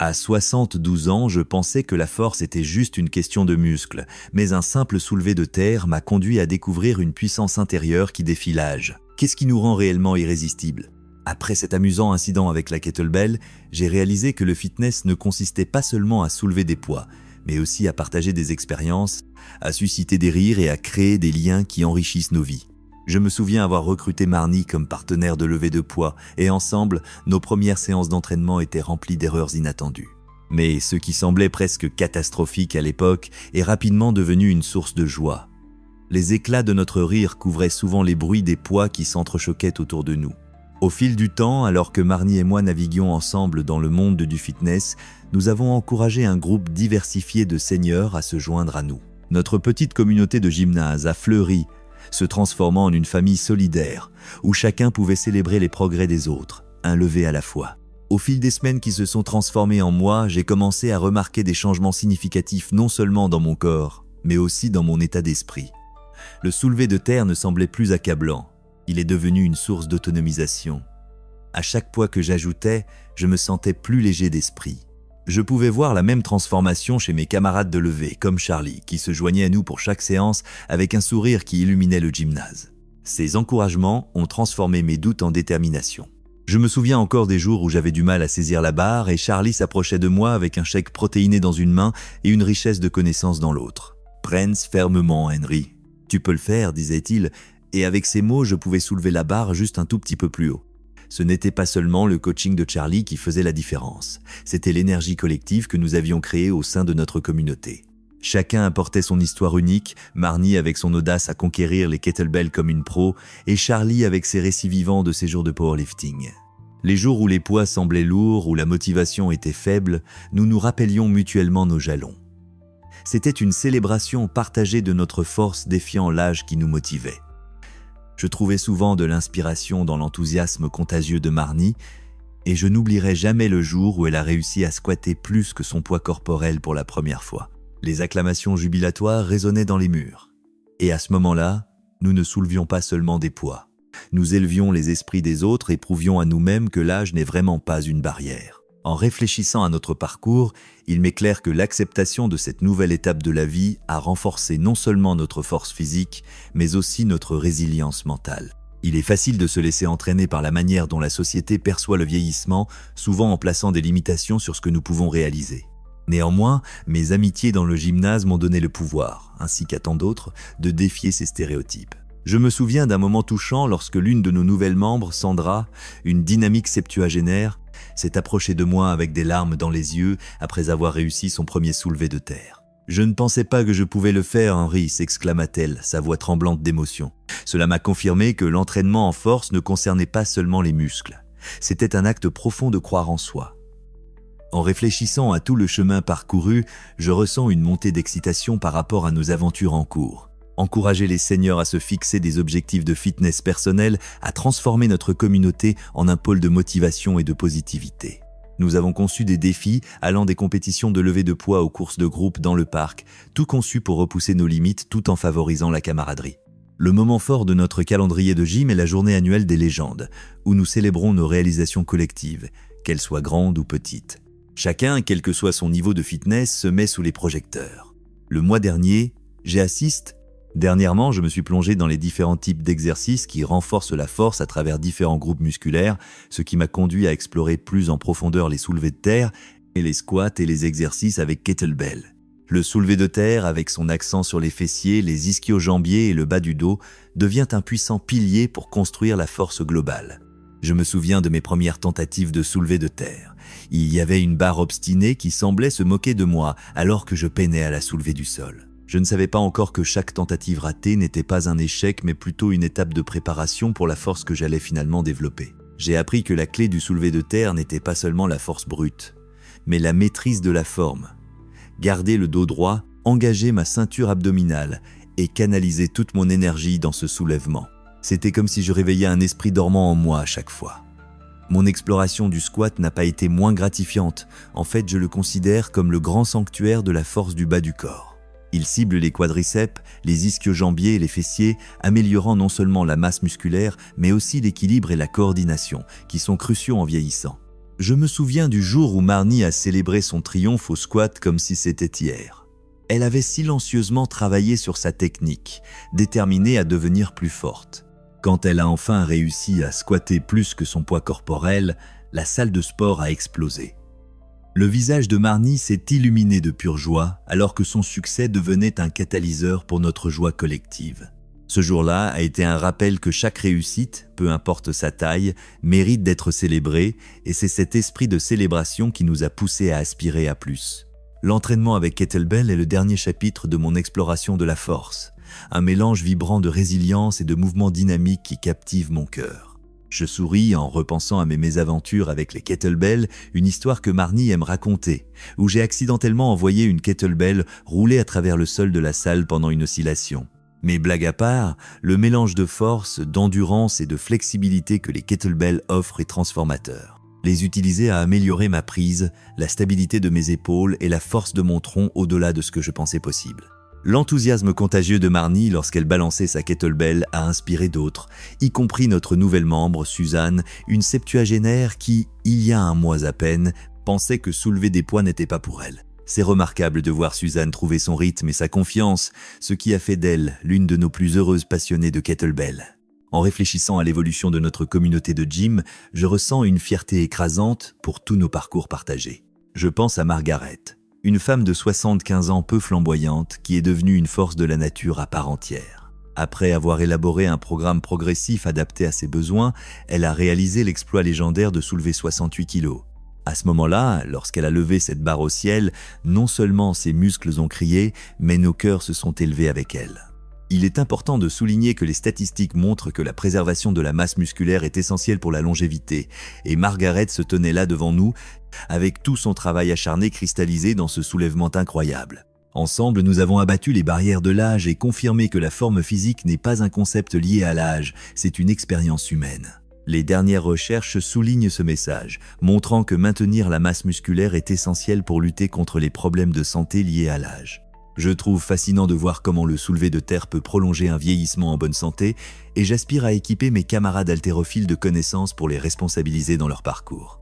À 72 ans, je pensais que la force était juste une question de muscles, mais un simple soulevé de terre m'a conduit à découvrir une puissance intérieure qui défie l'âge. Qu'est-ce qui nous rend réellement irrésistibles ? Après cet amusant incident avec la kettlebell, j'ai réalisé que le fitness ne consistait pas seulement à soulever des poids, mais aussi à partager des expériences, à susciter des rires et à créer des liens qui enrichissent nos vies. Je me souviens avoir recruté Marnie comme partenaire de levée de poids et ensemble, nos premières séances d'entraînement étaient remplies d'erreurs inattendues. Mais ce qui semblait presque catastrophique à l'époque est rapidement devenu une source de joie. Les éclats de notre rire couvraient souvent les bruits des poids qui s'entrechoquaient autour de nous. Au fil du temps, alors que Marnie et moi naviguions ensemble dans le monde du fitness, nous avons encouragé un groupe diversifié de seniors à se joindre à nous. Notre petite communauté de gymnase a fleuri, se transformant en une famille solidaire, où chacun pouvait célébrer les progrès des autres, un lever à la fois. Au fil des semaines qui se sont transformées en mois, j'ai commencé à remarquer des changements significatifs non seulement dans mon corps, mais aussi dans mon état d'esprit. Le soulevé de terre ne semblait plus accablant, il est devenu une source d'autonomisation. À chaque poids que j'ajoutais, je me sentais plus léger d'esprit. Je pouvais voir la même transformation chez mes camarades de levée, comme Charlie, qui se joignait à nous pour chaque séance avec un sourire qui illuminait le gymnase. Ces encouragements ont transformé mes doutes en détermination. Je me souviens encore des jours où j'avais du mal à saisir la barre et Charlie s'approchait de moi avec un shake protéiné dans une main et une richesse de connaissances dans l'autre. « Prends fermement, Henry. Tu peux le faire, disait-il, et avec ces mots, je pouvais soulever la barre juste un tout petit peu plus haut. Ce n'était pas seulement le coaching de Charlie qui faisait la différence, c'était l'énergie collective que nous avions créée au sein de notre communauté. Chacun apportait son histoire unique, Marnie avec son audace à conquérir les kettlebells comme une pro, et Charlie avec ses récits vivants de ses jours de powerlifting. Les jours où les poids semblaient lourds, où la motivation était faible, nous nous rappelions mutuellement nos jalons. C'était une célébration partagée de notre force défiant l'âge qui nous motivait. Je trouvais souvent de l'inspiration dans l'enthousiasme contagieux de Marnie et je n'oublierai jamais le jour où elle a réussi à squatter plus que son poids corporel pour la première fois. Les acclamations jubilatoires résonnaient dans les murs. Et à ce moment-là, nous ne soulevions pas seulement des poids. Nous élevions les esprits des autres et prouvions à nous-mêmes que l'âge n'est vraiment pas une barrière. En réfléchissant à notre parcours, il m'est clair que l'acceptation de cette nouvelle étape de la vie a renforcé non seulement notre force physique, mais aussi notre résilience mentale. Il est facile de se laisser entraîner par la manière dont la société perçoit le vieillissement, souvent en plaçant des limitations sur ce que nous pouvons réaliser. Néanmoins, mes amitiés dans le gymnase m'ont donné le pouvoir, ainsi qu'à tant d'autres, de défier ces stéréotypes. Je me souviens d'un moment touchant lorsque l'une de nos nouvelles membres, Sandra, une dynamique septuagénaire, s'est approchée de moi avec des larmes dans les yeux après avoir réussi son premier soulevé de terre. « Je ne pensais pas que je pouvais le faire, Henry », s'exclama-t-elle, sa voix tremblante d'émotion. Cela m'a confirmé que l'entraînement en force ne concernait pas seulement les muscles. C'était un acte profond de croire en soi. En réfléchissant à tout le chemin parcouru, je ressens une montée d'excitation par rapport à nos aventures en cours. Encourager les seniors à se fixer des objectifs de fitness personnel a transformé notre communauté en un pôle de motivation et de positivité. Nous avons conçu des défis allant des compétitions de levée de poids aux courses de groupe dans le parc, tout conçu pour repousser nos limites tout en favorisant la camaraderie. Le moment fort de notre calendrier de gym est la journée annuelle des légendes, où nous célébrons nos réalisations collectives, qu'elles soient grandes ou petites. Chacun, quel que soit son niveau de fitness, se met sous les projecteurs. Le mois dernier, Dernièrement, je me suis plongé dans les différents types d'exercices qui renforcent la force à travers différents groupes musculaires, ce qui m'a conduit à explorer plus en profondeur les soulevés de terre et les squats et les exercices avec kettlebell. Le soulevé de terre, avec son accent sur les fessiers, les ischio-jambiers et le bas du dos, devient un puissant pilier pour construire la force globale. Je me souviens de mes premières tentatives de soulevé de terre. Il y avait une barre obstinée qui semblait se moquer de moi alors que je peinais à la soulever du sol. Je ne savais pas encore que chaque tentative ratée n'était pas un échec, mais plutôt une étape de préparation pour la force que j'allais finalement développer. J'ai appris que la clé du soulevé de terre n'était pas seulement la force brute, mais la maîtrise de la forme. Garder le dos droit, engager ma ceinture abdominale et canaliser toute mon énergie dans ce soulèvement. C'était comme si je réveillais un esprit dormant en moi à chaque fois. Mon exploration du squat n'a pas été moins gratifiante. En fait, je le considère comme le grand sanctuaire de la force du bas du corps. Il cible les quadriceps, les ischio-jambiers et les fessiers, améliorant non seulement la masse musculaire, mais aussi l'équilibre et la coordination, qui sont cruciaux en vieillissant. Je me souviens du jour où Marnie a célébré son triomphe au squat comme si c'était hier. Elle avait silencieusement travaillé sur sa technique, déterminée à devenir plus forte. Quand elle a enfin réussi à squatter plus que son poids corporel, la salle de sport a explosé. Le visage de Marnie s'est illuminé de pure joie alors que son succès devenait un catalyseur pour notre joie collective. Ce jour-là a été un rappel que chaque réussite, peu importe sa taille, mérite d'être célébrée et c'est cet esprit de célébration qui nous a poussés à aspirer à plus. L'entraînement avec kettlebell est le dernier chapitre de mon exploration de la force, un mélange vibrant de résilience et de mouvements dynamiques qui captive mon cœur. Je souris en repensant à mes mésaventures avec les kettlebells, une histoire que Marnie aime raconter, où j'ai accidentellement envoyé une kettlebell rouler à travers le sol de la salle pendant une oscillation. Mais blague à part, le mélange de force, d'endurance et de flexibilité que les kettlebells offrent est transformateur. Les utiliser a amélioré ma prise, la stabilité de mes épaules et la force de mon tronc au-delà de ce que je pensais possible. L'enthousiasme contagieux de Marnie lorsqu'elle balançait sa kettlebell a inspiré d'autres, y compris notre nouvelle membre, Suzanne, une septuagénaire qui, il y a un mois à peine, pensait que soulever des poids n'était pas pour elle. C'est remarquable de voir Suzanne trouver son rythme et sa confiance, ce qui a fait d'elle l'une de nos plus heureuses passionnées de kettlebell. En réfléchissant à l'évolution de notre communauté de gym, je ressens une fierté écrasante pour tous nos parcours partagés. Je pense à Margaret, une femme de 75 ans peu flamboyante qui est devenue une force de la nature à part entière. Après avoir élaboré un programme progressif adapté à ses besoins, elle a réalisé l'exploit légendaire de soulever 68 kilos. À ce moment-là, lorsqu'elle a levé cette barre au ciel, non seulement ses muscles ont crié, mais nos cœurs se sont élevés avec elle. Il est important de souligner que les statistiques montrent que la préservation de la masse musculaire est essentielle pour la longévité, et Margaret se tenait là devant nous, avec tout son travail acharné cristallisé dans ce soulèvement incroyable. Ensemble, nous avons abattu les barrières de l'âge et confirmé que la forme physique n'est pas un concept lié à l'âge, c'est une expérience humaine. Les dernières recherches soulignent ce message, montrant que maintenir la masse musculaire est essentiel pour lutter contre les problèmes de santé liés à l'âge. Je trouve fascinant de voir comment le soulevé de terre peut prolonger un vieillissement en bonne santé et j'aspire à équiper mes camarades haltérophiles de connaissances pour les responsabiliser dans leur parcours.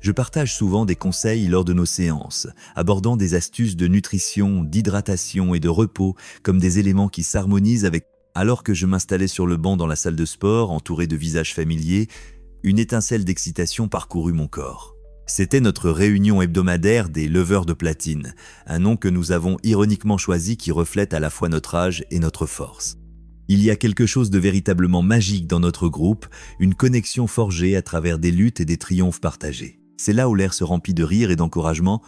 Je partage souvent des conseils lors de nos séances, abordant des astuces de nutrition, d'hydratation et de repos comme des éléments qui s'harmonisent avec. Alors que je m'installais sur le banc dans la salle de sport, entouré de visages familiers, une étincelle d'excitation parcourut mon corps. C'était notre réunion hebdomadaire des leveurs de platine, un nom que nous avons ironiquement choisi qui reflète à la fois notre âge et notre force. Il y a quelque chose de véritablement magique dans notre groupe, une connexion forgée à travers des luttes et des triomphes partagés. C'est là où l'air se remplit de rire et d'encouragement,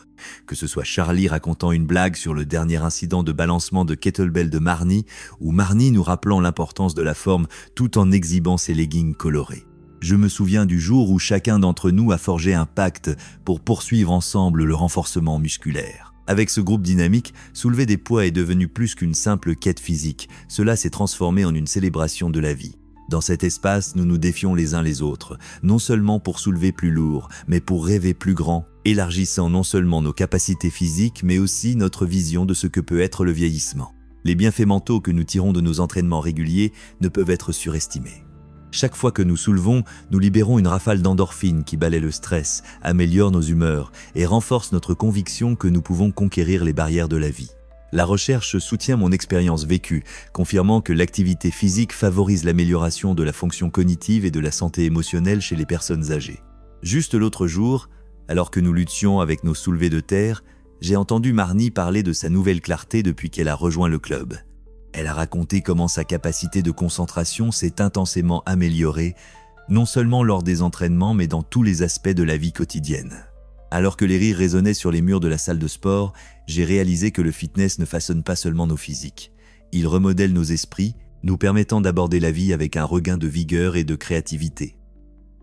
que ce soit Charlie racontant une blague sur le dernier incident de balancement de kettlebell de Marnie, ou Marnie nous rappelant l'importance de la forme tout en exhibant ses leggings colorés. Je me souviens du jour où chacun d'entre nous a forgé un pacte pour poursuivre ensemble le renforcement musculaire. Avec ce groupe dynamique, soulever des poids est devenu plus qu'une simple quête physique, cela s'est transformé en une célébration de la vie. Dans cet espace, nous nous défions les uns les autres, non seulement pour soulever plus lourd, mais pour rêver plus grand, élargissant non seulement nos capacités physiques, mais aussi notre vision de ce que peut être le vieillissement. Les bienfaits mentaux que nous tirons de nos entraînements réguliers ne peuvent être surestimés. Chaque fois que nous soulevons, nous libérons une rafale d'endorphines qui balaie le stress, améliore nos humeurs et renforce notre conviction que nous pouvons conquérir les barrières de la vie. La recherche soutient mon expérience vécue, confirmant que l'activité physique favorise l'amélioration de la fonction cognitive et de la santé émotionnelle chez les personnes âgées. Juste l'autre jour, alors que nous luttions avec nos soulevés de terre, j'ai entendu Marnie parler de sa nouvelle clarté depuis qu'elle a rejoint le club. Elle a raconté comment sa capacité de concentration s'est intensément améliorée, non seulement lors des entraînements, mais dans tous les aspects de la vie quotidienne. Alors que les rires résonnaient sur les murs de la salle de sport, j'ai réalisé que le fitness ne façonne pas seulement nos physiques. Il remodèle nos esprits, nous permettant d'aborder la vie avec un regain de vigueur et de créativité.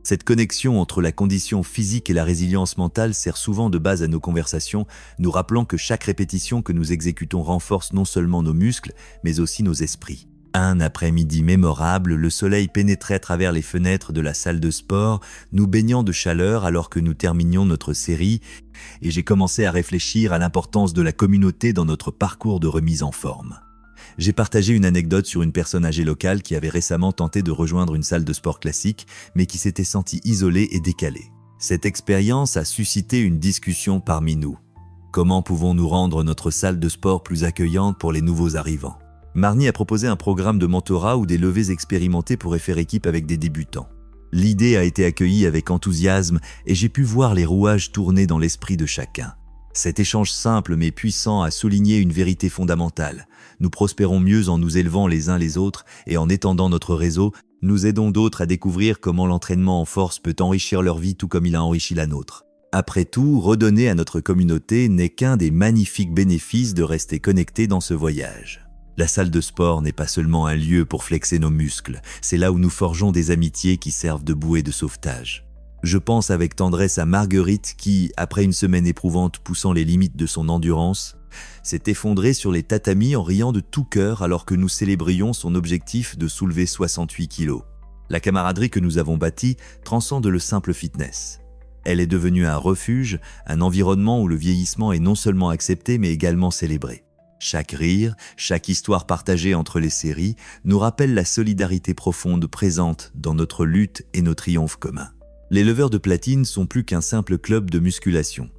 Cette connexion entre la condition physique et la résilience mentale sert souvent de base à nos conversations, nous rappelant que chaque répétition que nous exécutons renforce non seulement nos muscles, mais aussi nos esprits. Un après-midi mémorable, le soleil pénétrait à travers les fenêtres de la salle de sport, nous baignant de chaleur alors que nous terminions notre série, et j'ai commencé à réfléchir à l'importance de la communauté dans notre parcours de remise en forme. J'ai partagé une anecdote sur une personne âgée locale qui avait récemment tenté de rejoindre une salle de sport classique, mais qui s'était sentie isolée et décalée. Cette expérience a suscité une discussion parmi nous. Comment pouvons-nous rendre notre salle de sport plus accueillante pour les nouveaux arrivants? Marnie a proposé un programme de mentorat où des levées expérimentées pourraient faire équipe avec des débutants. L'idée a été accueillie avec enthousiasme et j'ai pu voir les rouages tourner dans l'esprit de chacun. Cet échange simple mais puissant a souligné une vérité fondamentale. Nous prospérons mieux en nous élevant les uns les autres et en étendant notre réseau, nous aidons d'autres à découvrir comment l'entraînement en force peut enrichir leur vie tout comme il a enrichi la nôtre. Après tout, redonner à notre communauté n'est qu'un des magnifiques bénéfices de rester connecté dans ce voyage. La salle de sport n'est pas seulement un lieu pour flexer nos muscles, c'est là où nous forgeons des amitiés qui servent de bouée de sauvetage. Je pense avec tendresse à Marguerite qui, après une semaine éprouvante poussant les limites de son endurance, s'est effondrée sur les tatamis en riant de tout cœur alors que nous célébrions son objectif de soulever 68 kilos. La camaraderie que nous avons bâtie transcende le simple fitness. Elle est devenue un refuge, un environnement où le vieillissement est non seulement accepté mais également célébré. Chaque rire, chaque histoire partagée entre les séries nous rappelle la solidarité profonde présente dans notre lutte et nos triomphes communs. Les leveurs de platine sont plus qu'un simple club de musculation.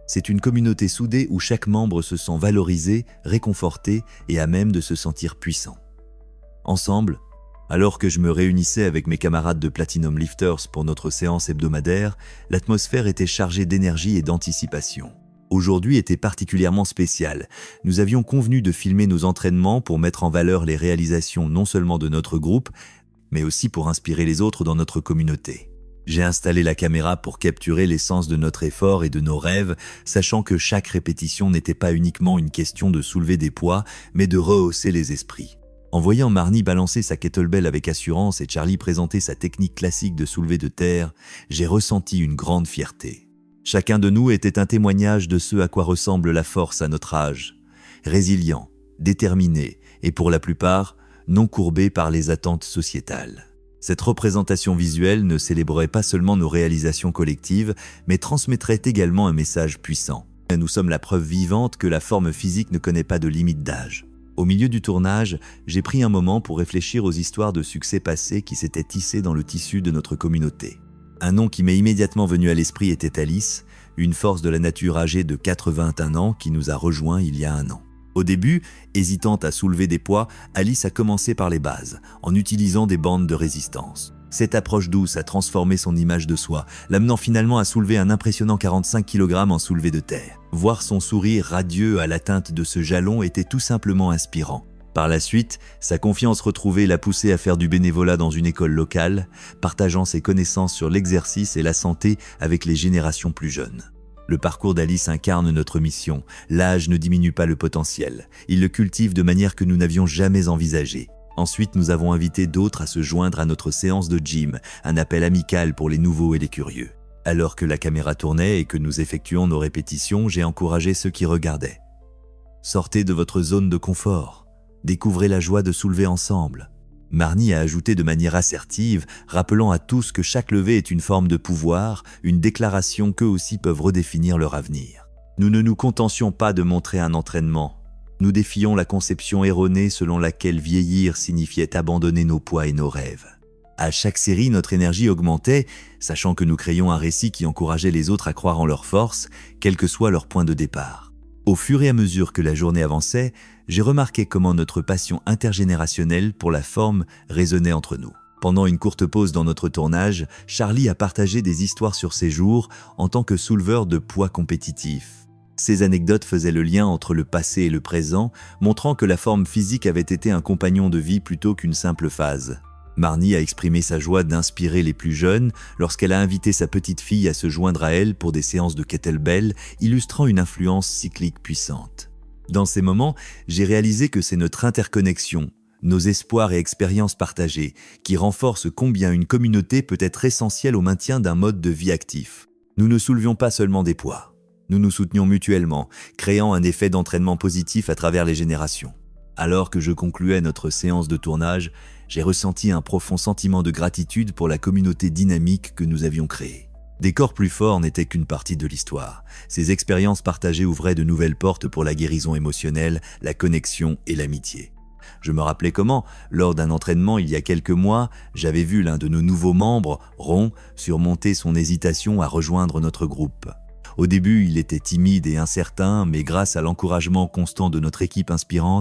C'est une communauté soudée où chaque membre se sent valorisé, réconforté et à même de se sentir puissant. Ensemble, alors que je me réunissais avec mes camarades de Platinum Lifters pour notre séance hebdomadaire, l'atmosphère était chargée d'énergie et d'anticipation. Aujourd'hui était particulièrement spécial. Nous avions convenu de filmer nos entraînements pour mettre en valeur les réalisations non seulement de notre groupe, mais aussi pour inspirer les autres dans notre communauté. J'ai installé la caméra pour capturer l'essence de notre effort et de nos rêves, sachant que chaque répétition n'était pas uniquement une question de soulever des poids, mais de rehausser les esprits. En voyant Marnie balancer sa kettlebell avec assurance et Charlie présenter sa technique classique de soulevé de terre, j'ai ressenti une grande fierté. Chacun de nous était un témoignage de ce à quoi ressemble la force à notre âge. Résilient, déterminé et pour la plupart, non courbé par les attentes sociétales. Cette représentation visuelle ne célébrait pas seulement nos réalisations collectives, mais transmettrait également un message puissant. Nous sommes la preuve vivante que la forme physique ne connaît pas de limite d'âge. Au milieu du tournage, j'ai pris un moment pour réfléchir aux histoires de succès passés qui s'étaient tissées dans le tissu de notre communauté. Un nom qui m'est immédiatement venu à l'esprit était Alice, une force de la nature âgée de 81 ans qui nous a rejoints il y a 1 an. Au début, hésitante à soulever des poids, Alice a commencé par les bases, en utilisant des bandes de résistance. Cette approche douce a transformé son image de soi, l'amenant finalement à soulever un impressionnant 45 kg en soulevé de terre. Voir son sourire radieux à l'atteinte de ce jalon était tout simplement inspirant. Par la suite, sa confiance retrouvée l'a poussé à faire du bénévolat dans une école locale, partageant ses connaissances sur l'exercice et la santé avec les générations plus jeunes. Le parcours d'Alice incarne notre mission. L'âge ne diminue pas le potentiel. Il le cultive de manière que nous n'avions jamais envisagée. Ensuite, nous avons invité d'autres à se joindre à notre séance de gym, un appel amical pour les nouveaux et les curieux. Alors que la caméra tournait et que nous effectuions nos répétitions, j'ai encouragé ceux qui regardaient. Sortez de votre zone de confort. Découvrez la joie de soulever ensemble. Marnie a ajouté de manière assertive, rappelant à tous que chaque levée est une forme de pouvoir, une déclaration qu'eux aussi peuvent redéfinir leur avenir. Nous ne nous contentions pas de montrer un entraînement. Nous défions la conception erronée selon laquelle vieillir signifiait abandonner nos poids et nos rêves. À chaque série, notre énergie augmentait, sachant que nous créions un récit qui encourageait les autres à croire en leur force, quel que soit leur point de départ. Au fur et à mesure que la journée avançait, j'ai remarqué comment notre passion intergénérationnelle pour la forme résonnait entre nous. Pendant une courte pause dans notre tournage, Charlie a partagé des histoires sur ses jours en tant que souleveur de poids compétitif. Ces anecdotes faisaient le lien entre le passé et le présent, montrant que la forme physique avait été un compagnon de vie plutôt qu'une simple phase. Marnie a exprimé sa joie d'inspirer les plus jeunes lorsqu'elle a invité sa petite fille à se joindre à elle pour des séances de kettlebell, illustrant une influence cyclique puissante. Dans ces moments, j'ai réalisé que c'est notre interconnexion, nos espoirs et expériences partagées, qui renforcent combien une communauté peut être essentielle au maintien d'un mode de vie actif. Nous ne soulevions pas seulement des poids, nous nous soutenions mutuellement, créant un effet d'entraînement positif à travers les générations. Alors que je concluais notre séance de tournage, j'ai ressenti un profond sentiment de gratitude pour la communauté dynamique que nous avions créée. Des corps plus forts n'étaient qu'une partie de l'histoire. Ces expériences partagées ouvraient de nouvelles portes pour la guérison émotionnelle, la connexion et l'amitié. Je me rappelais comment, lors d'un entraînement il y a quelques mois, j'avais vu l'un de nos nouveaux membres, Ron, surmonter son hésitation à rejoindre notre groupe. Au début, il était timide et incertain, mais grâce à l'encouragement constant de notre équipe inspirante,